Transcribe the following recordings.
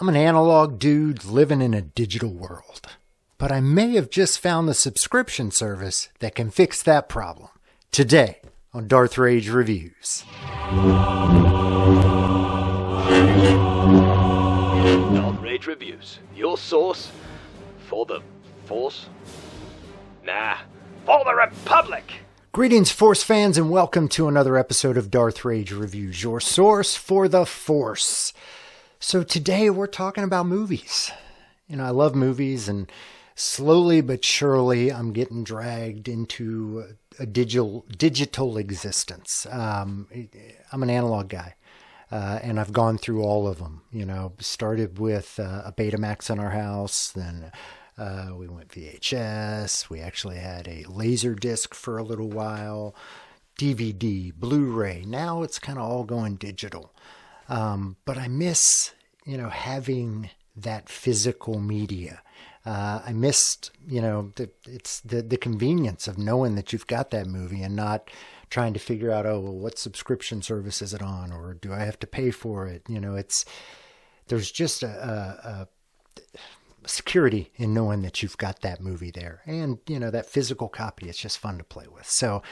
I'm an analog dude living in a digital world, but I may have just found the subscription service that can fix that problem. Today on Darth Rage Reviews. Darth Rage Reviews, your source for the Force? Nah, for the Republic! Greetings, Force fans, and welcome to another episode of Darth Rage Reviews, your source for the Force. So today we're talking about movies. You know, I love movies, and slowly but surely I'm getting dragged into a digital existence. I'm an analog guy, and I've gone through all of them. You know, started with a Betamax in our house, then we went VHS. We actually had a laser disc for a little while, DVD, Blu-ray. Now it's kind of all going digital. But I miss, having that physical media. I missed, the convenience of knowing that you've got that movie and not trying to figure out, what subscription service is it on, or do I have to pay for it? There's just a security in knowing that you've got that movie there, and that physical copy. It's just fun to play with. So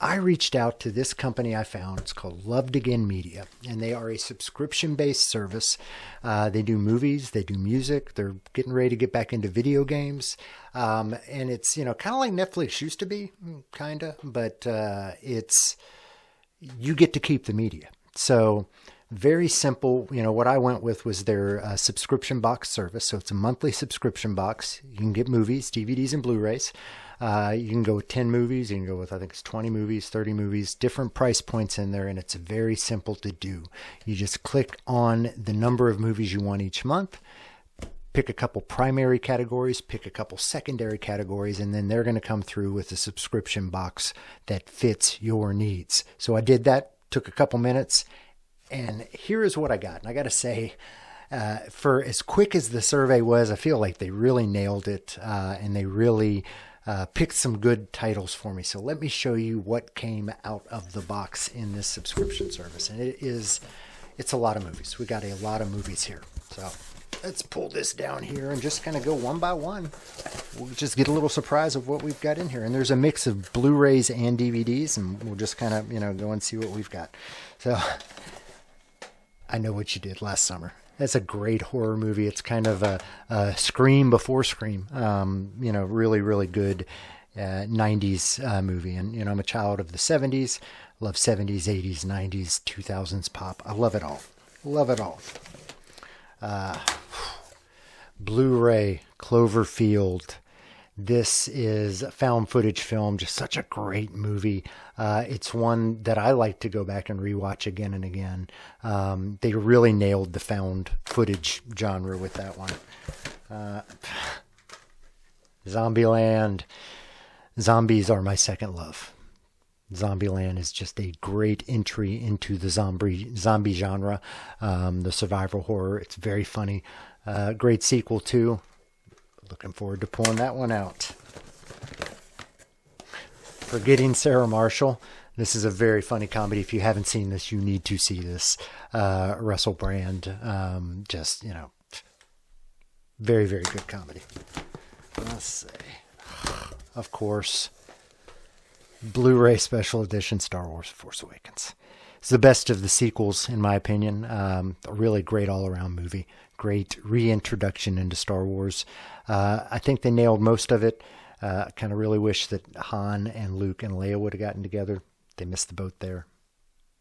I reached out to this company I found. It's called Loved Again Media, and they are a subscription-based service. They do movies, they do music. They're getting ready to get back into video games, and it's kind of like Netflix used to be, but it's you get to keep the media. So very simple. What I went with was their subscription box service. So it's a monthly subscription box. You can get movies, DVDs, and Blu-rays. You can go with 10 movies. You can go with, I think it's 20 movies, 30 movies, different price points in there. And it's very simple to do. You just click on the number of movies you want each month, pick a couple primary categories, pick a couple secondary categories, and then they're going to come through with a subscription box that fits your needs. So I did that, took a couple minutes, and here is what I got. And I got to say, for as quick as the survey was, I feel like they really nailed it, and they really picked some good titles for me. So let me show you what came out of the box in this subscription service. And it's a lot of movies. We got a lot of movies here. So let's pull this down here and just kind of go one by one. We'll just get a little surprise of what we've got in here. And there's a mix of Blu-rays and DVDs, and we'll just kind of, go and see what we've got. So I Know What You Did Last Summer. That's a great horror movie. It's kind of a Scream before Scream. Really, really good 90s movie. And, I'm a child of the 70s. Love 70s, 80s, 90s, 2000s pop. I love it all. Love it all. Blu-ray, Cloverfield. This is a found footage film, just such a great movie. It's one that I like to go back and rewatch again and again. They really nailed the found footage genre with that one. Zombieland. Zombies are my second love. Zombieland is just a great entry into the zombie genre, the survival horror. It's very funny. Great sequel too. Looking forward to pulling that one out. Forgetting Sarah Marshall. This is a very funny comedy. If you haven't seen this, you need to see this. Russell Brand. Very, very good comedy. Let's see. Of course, Blu-ray Special Edition Star Wars Force Awakens. It's the best of the sequels, in my opinion. A really great all-around movie. Great reintroduction into Star Wars. I think they nailed most of it. I kind of really wish that Han and Luke and Leia would have gotten together. They missed the boat there.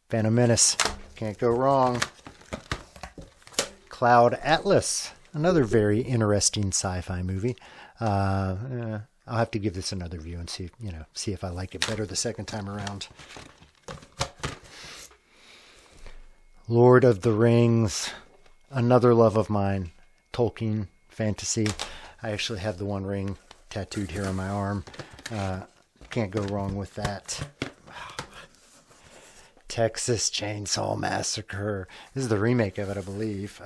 Phantom Menace. Can't go wrong. Cloud Atlas. Another very interesting sci-fi movie. I'll have to give this another view and see if I like it better the second time around. Lord of the Rings. Another love of mine. Tolkien fantasy. I actually have the One Ring tattooed here on my arm. Can't go wrong with that. Texas Chainsaw Massacre. This is the remake of it, I believe.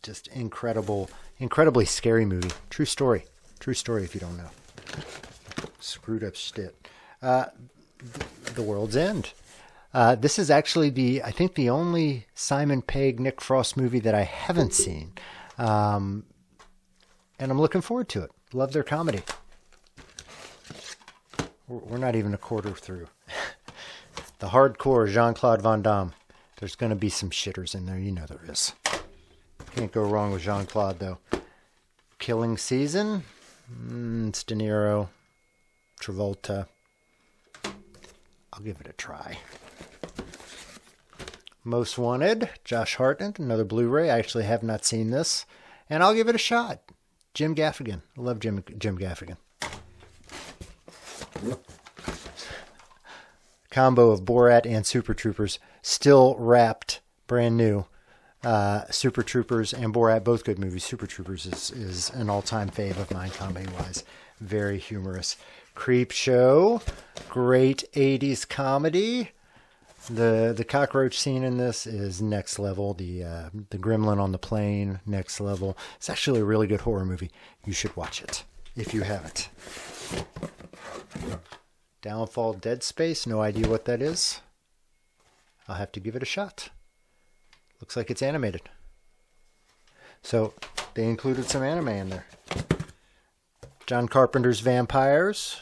Just incredibly scary movie. True story if you don't know. Screwed up shit. The World's End. This is actually I think the only Simon Pegg, Nick Frost movie that I haven't seen. And I'm looking forward to it. Love their comedy. We're not even a quarter through. The hardcore Jean-Claude Van Damme. There's going to be some shitters in there. You know there is. Can't go wrong with Jean-Claude, though. Killing Season. It's De Niro. Travolta. I'll give it a try. Most Wanted. Josh Hartnett. Another Blu-ray. I actually have not seen this. And I'll give it a shot. Jim Gaffigan. I love Jim Gaffigan. Combo of Borat and Super Troopers, still wrapped, brand new. Super Troopers and Borat, both good movies. Super Troopers is an all-time fave of mine, comedy-wise. Very humorous. Creep Show, great 80s comedy. The cockroach scene in this is next level. The gremlin on the plane, next level. It's actually a really good horror movie. You should watch it if you haven't. Downfall Dead Space, no idea what that is. I'll have to give it a shot. Looks like it's animated. So they included some anime in there. John Carpenter's Vampires,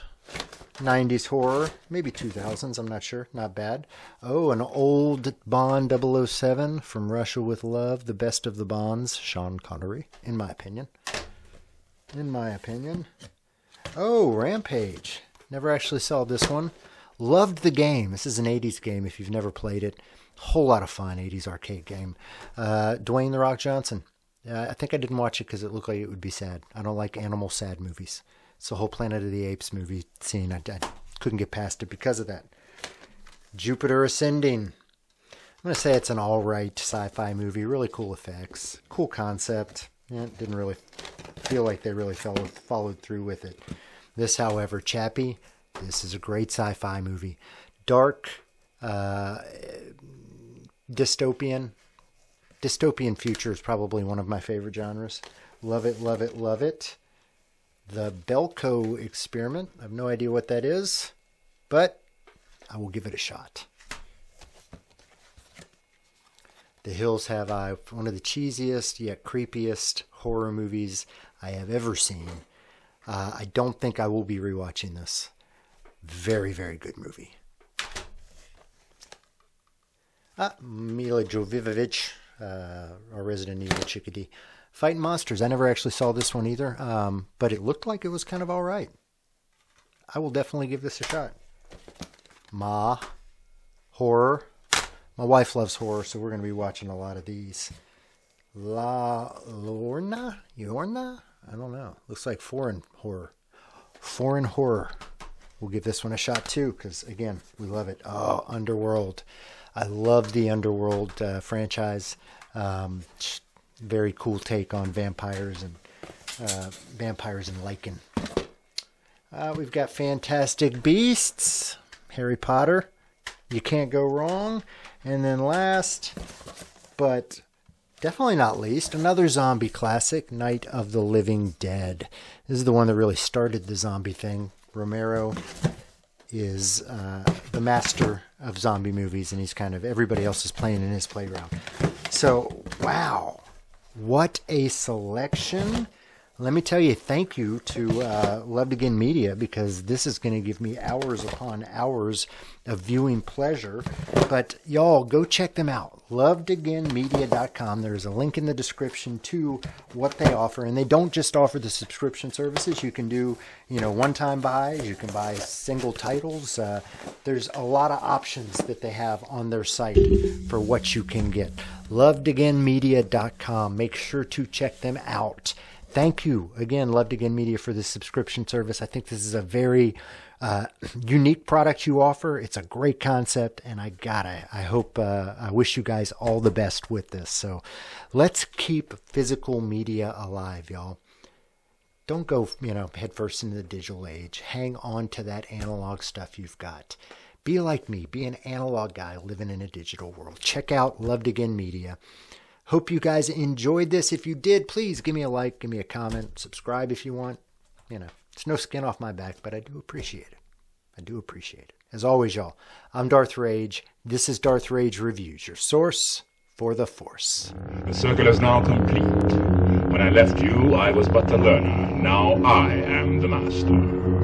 90s horror, maybe 2000s, I'm not sure, not bad. Oh, an old Bond 007 from Russia with Love, the best of the Bonds, Sean Connery, in my opinion. Oh, Rampage. Never actually saw this one. Loved the game. This is an 80s game if you've never played it. Whole lot of fun 80s arcade game. Dwayne "The Rock" Johnson. I think I didn't watch it because it looked like it would be sad. I don't like animal sad movies. It's the whole Planet of the Apes movie scene. I couldn't get past it because of that. Jupiter Ascending. I'm going to say it's an alright sci-fi movie. Really cool effects. Cool concept. Yeah, it didn't really feel like they really followed through with it. This, however, Chappie, this is a great sci-fi movie. Dark, dystopian. Dystopian future is probably one of my favorite genres. Love it, love it, love it. The Belko Experiment. I have no idea what that is, but I will give it a shot. The Hills Have Eyes, one of the cheesiest yet creepiest horror movies I have ever seen. I don't think I will be rewatching this. Very, very good movie. Mila Jovovich, our Resident Evil chickadee. Fighting Monsters. I never actually saw this one either, but it looked like it was kind of all right. I will definitely give this a shot. Ma. Horror. My wife loves horror, so we're going to be watching a lot of these. La Lorna? Yorna? I don't know. Looks like foreign horror. Foreign horror. We'll give this one a shot too, because again, we love it. Oh, Underworld. I love the Underworld franchise. Very cool take on vampires and Lycan. We've got Fantastic Beasts. Harry Potter. You can't go wrong. And then last, but definitely not least, another zombie classic, Night of the Living Dead. This is the one that really started the zombie thing. Romero is the master of zombie movies, and he's kind of, everybody else is playing in his playground. So, wow, what a selection. Let me tell you, thank you to Loved Again Media, because this is going to give me hours upon hours of viewing pleasure. But y'all, go check them out. LovedAgainMedia.com. There's a link in the description to what they offer. And they don't just offer the subscription services. You can do, one-time buys. You can buy single titles. There's a lot of options that they have on their site for what you can get. LovedAgainMedia.com. Make sure to check them out. Thank you again, Loved Again Media, for this subscription service. I think this is a very unique product you offer. It's a great concept, and I wish you guys all the best with this. So let's keep physical media alive, y'all. Don't go, headfirst into the digital age. Hang on to that analog stuff you've got. Be like me. Be an analog guy living in a digital world. Check out Loved Again Media. Hope you guys enjoyed this. If you did, please give me a like, give me a comment, subscribe if you want. It's no skin off my back, but I do appreciate it. As always, y'all, I'm Darth Rage. This is Darth Rage Reviews, your source for the Force. The circle is now complete. left you, I was but the learner. Now I am the master.